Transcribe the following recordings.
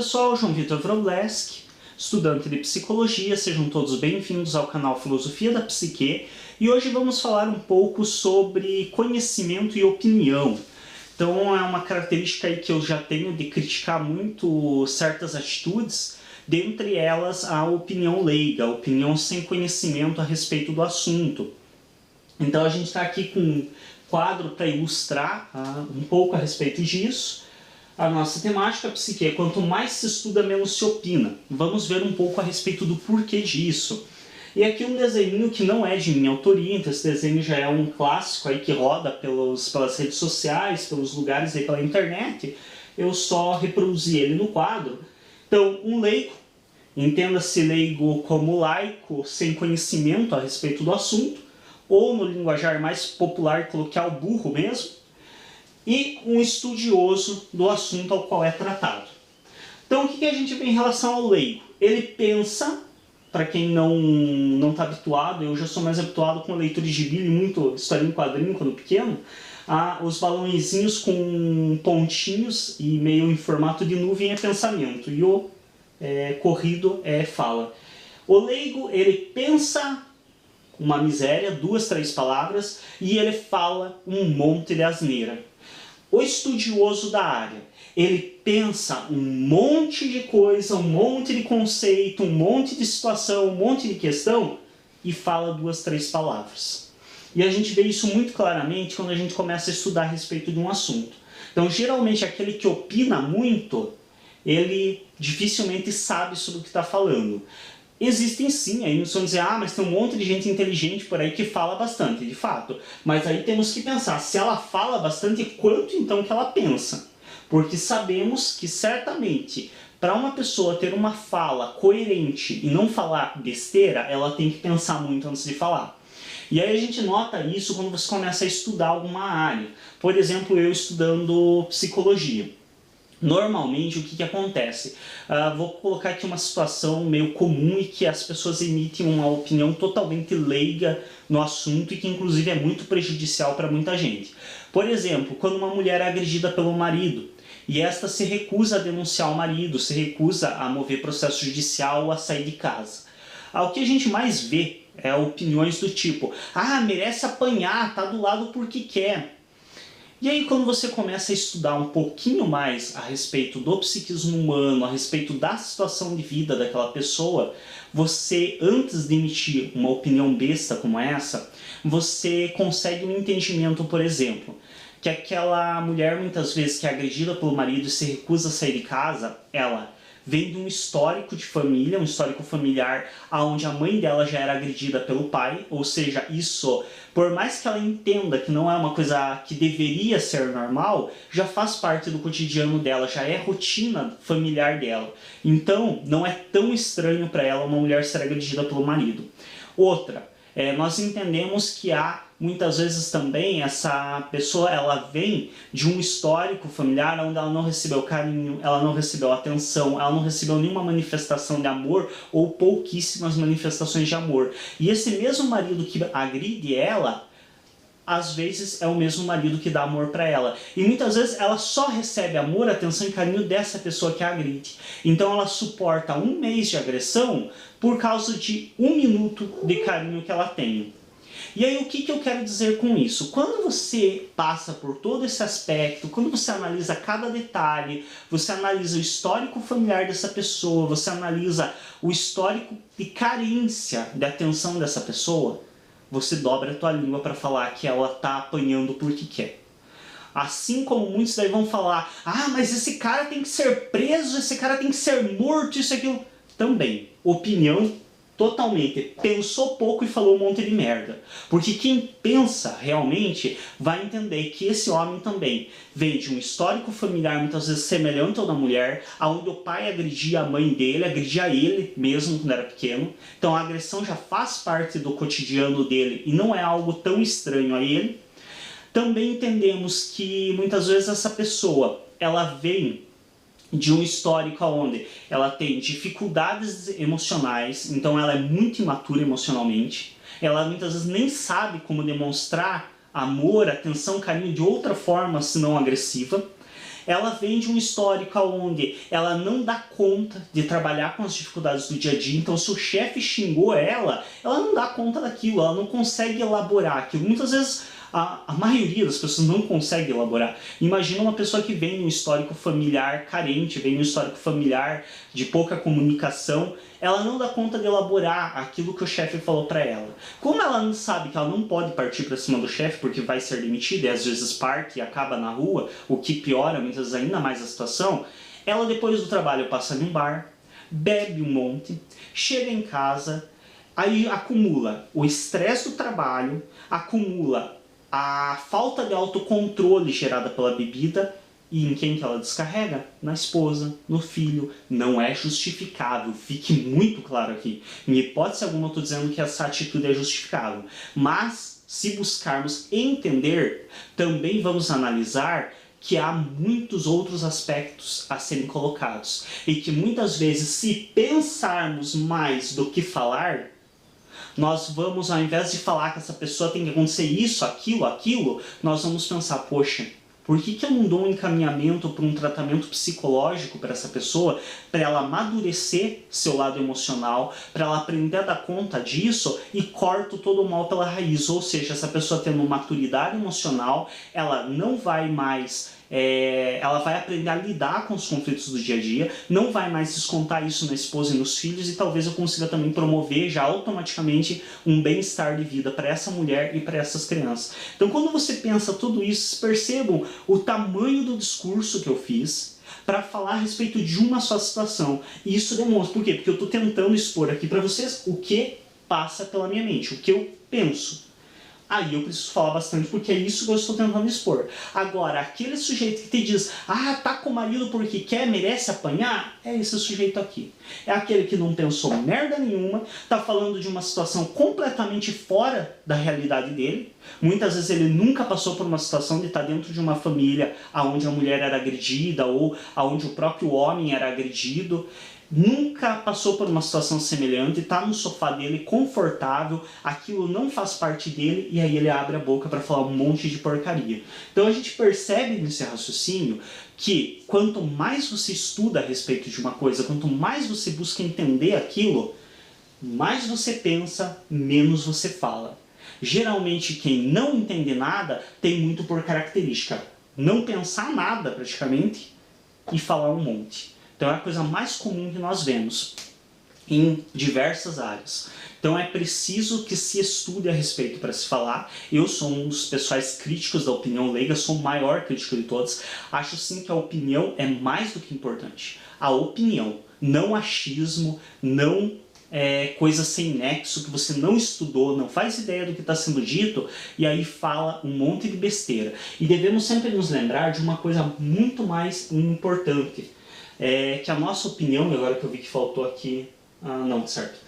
pessoal, João Vitor Wrobleski, estudante de Psicologia, sejam todos bem-vindos ao canal Filosofia da Psique, e hoje vamos falar um pouco sobre conhecimento e opinião. Então é uma característica aí que eu já tenho de criticar muito certas atitudes, dentre elas a opinião leiga, a opinião sem conhecimento a respeito do assunto. Então a gente está aqui com um quadro para ilustrar um pouco a respeito disso. A nossa temática, a psique, quanto mais se estuda, menos se opina. Vamos ver um pouco a respeito do porquê disso. E aqui um desenho que não é de minha autoria, então esse desenho já é um clássico aí que roda pelas redes sociais, pelos lugares aí pela internet. Eu só reproduzi ele no quadro. Então, um leigo, entenda-se leigo como laico, sem conhecimento a respeito do assunto, ou no linguajar mais popular e coloquial, burro mesmo, e um estudioso do assunto ao qual é tratado. Então o que a gente vê em relação ao leigo? Ele pensa, para quem não está habituado, eu já sou mais habituado com a leitura de gibi e muito historinha em quadrinho quando pequeno, os balãozinhos com pontinhos e meio em formato de nuvem é pensamento, e o corrido é fala. O leigo, ele pensa uma miséria, 2, 3 palavras, e ele fala um monte de asneira. O estudioso da área, ele pensa um monte de coisa, um monte de conceito, um monte de situação, um monte de questão e fala 2, 3 palavras. E a gente vê isso muito claramente quando a gente começa a estudar a respeito de um assunto. Então, geralmente, aquele que opina muito, ele dificilmente sabe sobre o que está falando. Existem sim, aí não vão dizer, mas tem um monte de gente inteligente por aí que fala bastante, de fato. Mas aí temos que pensar, se ela fala bastante, quanto então que ela pensa? Porque sabemos que certamente, para uma pessoa ter uma fala coerente e não falar besteira, ela tem que pensar muito antes de falar. E aí a gente nota isso quando você começa a estudar alguma área. Por exemplo, eu estudando psicologia. Normalmente, o que acontece? Vou colocar aqui uma situação meio comum e que as pessoas emitem uma opinião totalmente leiga no assunto e que inclusive é muito prejudicial para muita gente. Por exemplo, quando uma mulher é agredida pelo marido e esta se recusa a denunciar o marido, se recusa a mover processo judicial ou a sair de casa. O que a gente mais vê é opiniões do tipo, merece apanhar, tá do lado porque quer. E aí quando você começa a estudar um pouquinho mais a respeito do psiquismo humano, a respeito da situação de vida daquela pessoa, você, antes de emitir uma opinião besta como essa, você consegue um entendimento, por exemplo, que aquela mulher muitas vezes que é agredida pelo marido e se recusa a sair de casa, ela vem de um histórico de família, um histórico familiar onde a mãe dela já era agredida pelo pai, ou seja, isso, por mais que ela entenda que não é uma coisa que deveria ser normal, já faz parte do cotidiano dela, já é rotina familiar dela. Então, não é tão estranho para ela uma mulher ser agredida pelo marido. Outra, nós entendemos que há muitas vezes também essa pessoa ela vem de um histórico familiar onde ela não recebeu carinho, ela não recebeu atenção, ela não recebeu nenhuma manifestação de amor ou pouquíssimas manifestações de amor. E esse mesmo marido que agride ela, às vezes é o mesmo marido que dá amor para ela. E muitas vezes ela só recebe amor, atenção e carinho dessa pessoa que a agride. Então ela suporta 1 mês de agressão por causa de 1 minuto de carinho que ela tem. E aí o que eu quero dizer com isso? Quando você passa por todo esse aspecto, quando você analisa cada detalhe, você analisa o histórico familiar dessa pessoa, você analisa o histórico de carência de atenção dessa pessoa, você dobra a tua língua para falar que ela está apanhando porque quer. Assim como muitos daí vão falar, mas esse cara tem que ser preso, esse cara tem que ser morto, isso e aquilo. Também, opinião totalmente. Pensou pouco e falou um monte de merda. Porque quem pensa realmente vai entender que esse homem também vem de um histórico familiar muitas vezes semelhante ao da mulher, onde o pai agredia a mãe dele, agredia ele mesmo quando era pequeno. Então a agressão já faz parte do cotidiano dele e não é algo tão estranho a ele. Também entendemos que muitas vezes essa pessoa, ela vem de um histórico onde ela tem dificuldades emocionais, então ela é muito imatura emocionalmente, ela muitas vezes nem sabe como demonstrar amor, atenção, carinho de outra forma senão agressiva, Ela vem de um histórico onde ela não dá conta de trabalhar com as dificuldades do dia a dia, então se o chefe xingou ela não dá conta daquilo, ela não consegue elaborar aquilo. Muitas vezes a maioria das pessoas não consegue elaborar. Imagina uma pessoa que vem num histórico familiar carente, vem num histórico familiar de pouca comunicação, ela não dá conta de elaborar aquilo que o chefe falou para ela. Como ela não sabe que ela não pode partir para cima do chefe porque vai ser demitida e às vezes parte e acaba na rua, o que piora muitas vezes ainda mais a situação, ela depois do trabalho passa num bar, bebe um monte, chega em casa, aí acumula o estresse do trabalho, acumula a falta de autocontrole gerada pela bebida. E em quem que ela descarrega? Na esposa, no filho. Não é justificável, fique muito claro aqui. Em hipótese alguma eu estou dizendo que essa atitude é justificável. Mas, se buscarmos entender, também vamos analisar que há muitos outros aspectos a serem colocados. E que muitas vezes, se pensarmos mais do que falar, nós vamos, ao invés de falar que essa pessoa tem que acontecer isso, aquilo, nós vamos pensar, poxa, por que eu não dou um encaminhamento para um tratamento psicológico para essa pessoa, para ela amadurecer seu lado emocional, para ela aprender a dar conta disso e corto todo o mal pela raiz? Ou seja, essa pessoa tendo maturidade emocional, ela não vai mais... ela vai aprender a lidar com os conflitos do dia a dia, não vai mais descontar isso na esposa e nos filhos, e talvez eu consiga também promover já automaticamente um bem-estar de vida para essa mulher e para essas crianças. Então quando você pensa tudo isso, percebam o tamanho do discurso que eu fiz para falar a respeito de uma só situação. E isso demonstra, por quê? Porque eu estou tentando expor aqui para vocês o que passa pela minha mente, o que eu penso. Aí eu preciso falar bastante porque é isso que eu estou tentando expor. Agora, aquele sujeito que te diz, tá com o marido porque quer, merece apanhar, é esse sujeito aqui. É aquele que não pensou merda nenhuma, tá falando de uma situação completamente fora da realidade dele. Muitas vezes ele nunca passou por uma situação de estar dentro de uma família onde a mulher era agredida ou onde o próprio homem era agredido. Nunca passou por uma situação semelhante, está no sofá dele confortável, aquilo não faz parte dele e aí ele abre a boca para falar um monte de porcaria. Então a gente percebe nesse raciocínio que quanto mais você estuda a respeito de uma coisa, quanto mais você busca entender aquilo, mais você pensa, menos você fala. Geralmente quem não entende nada tem muito por característica não pensar nada praticamente e falar um monte. Então é a coisa mais comum que nós vemos em diversas áreas. Então é preciso que se estude a respeito para se falar. Eu sou um dos pessoais críticos da opinião leiga, sou o maior crítico de todos. Acho sim que a opinião é mais do que importante. A opinião, não achismo, não coisa sem nexo, que você não estudou, não faz ideia do que está sendo dito e aí fala um monte de besteira. E devemos sempre nos lembrar de uma coisa muito mais importante. Que a nossa opinião, agora que eu vi que faltou aqui, não, certo,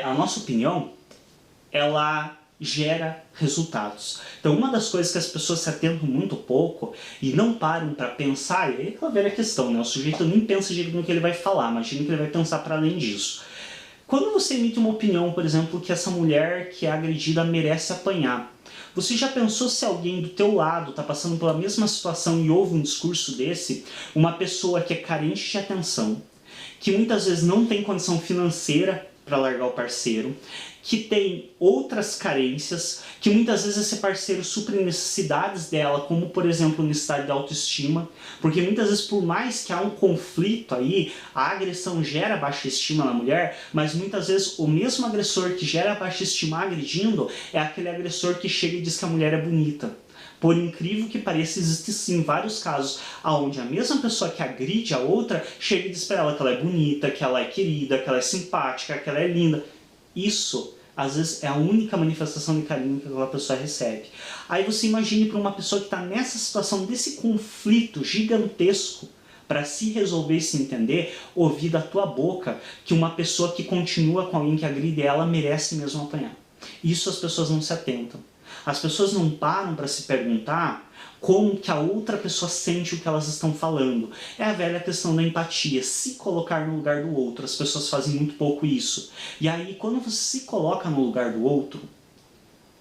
a nossa opinião, ela gera resultados. Então uma das coisas que as pessoas se atentam muito pouco e não param para pensar, é aquela velha questão, né? O sujeito nem pensa direito no que ele vai falar, imagina que ele vai pensar para além disso. Quando você emite uma opinião, por exemplo, que essa mulher que é agredida merece apanhar, você já pensou se alguém do teu lado está passando pela mesma situação e ouve um discurso desse? Uma pessoa que é carente de atenção, que muitas vezes não tem condição financeira para largar o parceiro, que tem outras carências, que muitas vezes esse parceiro supre necessidades dela, como por exemplo necessidade de autoestima, porque muitas vezes por mais que há um conflito aí, a agressão gera baixa estima na mulher, mas muitas vezes o mesmo agressor que gera baixa estima agredindo é aquele agressor que chega e diz que a mulher é bonita. Por incrível que pareça, existe sim vários casos onde a mesma pessoa que agride a outra chega e diz para ela que ela é bonita, que ela é querida, que ela é simpática, que ela é linda. Isso, às vezes, é a única manifestação de carinho que aquela pessoa recebe. Aí você imagine para uma pessoa que está nessa situação, desse conflito gigantesco, para se resolver e se entender, ouvir da tua boca que uma pessoa que continua com alguém que agride ela merece mesmo apanhar. Isso as pessoas não se atentam. As pessoas não param para se perguntar como que a outra pessoa sente o que elas estão falando. É a velha questão da empatia, se colocar no lugar do outro. As pessoas fazem muito pouco isso. E aí, quando você se coloca no lugar do outro,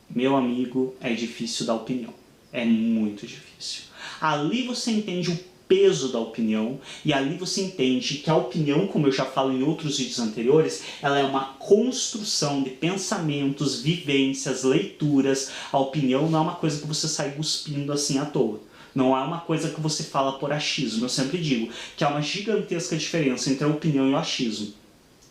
meu amigo, é difícil dar opinião. É muito difícil. Ali você entende o peso da opinião, e ali você entende que a opinião, como eu já falo em outros vídeos anteriores, ela é uma construção de pensamentos, vivências, leituras. A opinião não é uma coisa que você sai cuspindo assim à toa. Não é uma coisa que você fala por achismo. Eu sempre digo que há uma gigantesca diferença entre a opinião e o achismo.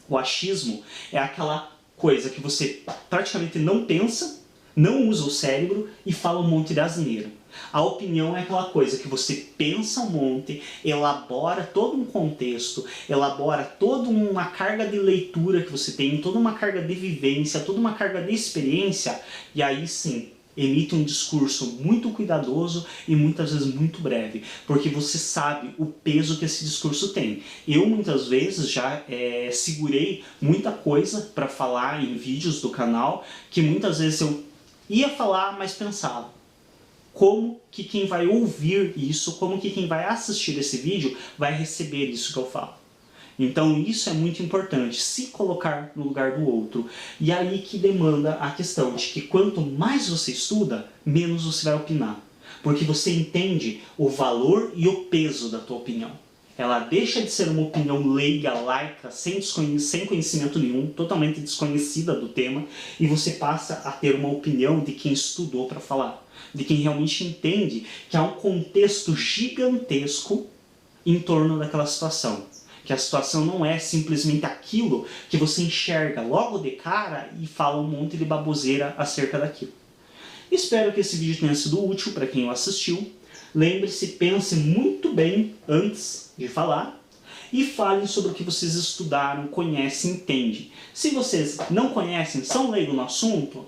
O achismo é aquela coisa que você praticamente não pensa, não usa o cérebro e fala um monte de asneira. A opinião é aquela coisa que você pensa um monte, elabora todo um contexto, elabora toda uma carga de leitura que você tem, toda uma carga de vivência, toda uma carga de experiência, e aí sim, emite um discurso muito cuidadoso e muitas vezes muito breve, porque você sabe o peso que esse discurso tem. Eu muitas vezes já segurei muita coisa para falar em vídeos do canal, que muitas vezes eu ia falar, mas pensava, como que quem vai ouvir isso, como que quem vai assistir esse vídeo vai receber isso que eu falo. Então isso é muito importante, se colocar no lugar do outro. E aí que demanda a questão de que quanto mais você estuda, menos você vai opinar. Porque você entende o valor e o peso da tua opinião. Ela deixa de ser uma opinião leiga, laica, sem conhecimento nenhum, totalmente desconhecida do tema, e você passa a ter uma opinião de quem estudou para falar, de quem realmente entende que há um contexto gigantesco em torno daquela situação. Que a situação não é simplesmente aquilo que você enxerga logo de cara e fala um monte de baboseira acerca daquilo. Espero que esse vídeo tenha sido útil para quem o assistiu. Lembre-se, pense muito bem antes de falar e falem sobre o que vocês estudaram, conhecem, entendem. Se vocês não conhecem, são leigos no assunto,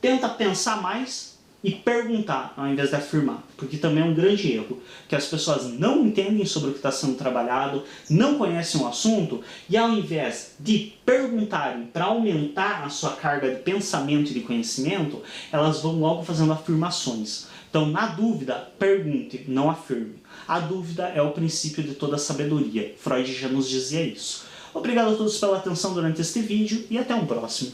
tenta pensar mais e perguntar ao invés de afirmar, porque também é um grande erro, que as pessoas não entendem sobre o que está sendo trabalhado, não conhecem o assunto, e ao invés de perguntarem para aumentar a sua carga de pensamento e de conhecimento, elas vão logo fazendo afirmações. Então, na dúvida, pergunte, não afirme. A dúvida é o princípio de toda a sabedoria. Freud já nos dizia isso. Obrigado a todos pela atenção durante este vídeo e até um próximo.